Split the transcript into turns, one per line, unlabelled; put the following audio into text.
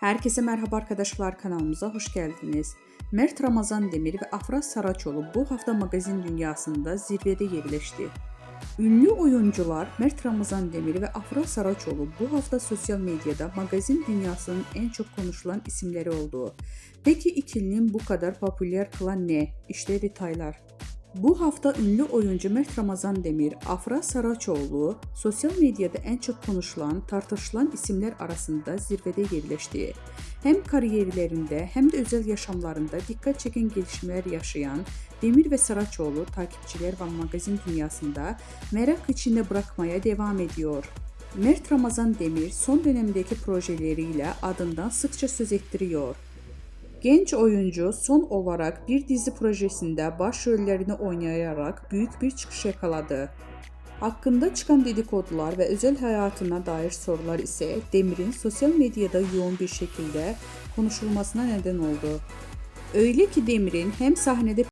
Herkese merhaba arkadaşlar, kanalımıza hoş geldiniz. Mert Ramazan Demir ve Afra Saraçoğlu bu hafta magazin dünyasında zirvede yerleşti. Ünlü oyuncular Mert Ramazan Demir ve Afra Saraçoğlu bu hafta sosyal medyada magazin dünyasının en çok konuşulan isimleri oldu. Peki ikilinin bu kadar popüler kılan ne? İşte detaylar. Bu hafta ünlü oyuncu Mert Ramazan Demir, Afra Saraçoğlu sosyal medyada en çok konuşulan, tartışılan isimler arasında zirvede yerleşti. Hem kariyerlerinde hem de özel yaşamlarında dikkat çeken gelişmeler yaşayan Demir ve Saraçoğlu takipçiler ve magazin dünyasında merak içinde bırakmaya devam ediyor. Mert Ramazan Demir son dönemdeki projeleriyle adından sıkça söz ettiriyor. Genç oyuncu son olarak bir dizi projesinde başrollerini oynayarak büyük bir çıkış yakaladı. Hakkında çıkan dedikodular ve özel hayatına dair sorular ise Demir'in sosyal medyada yoğun bir şekilde konuşulmasına neden oldu. Öyle ki Demir'in hem sahnede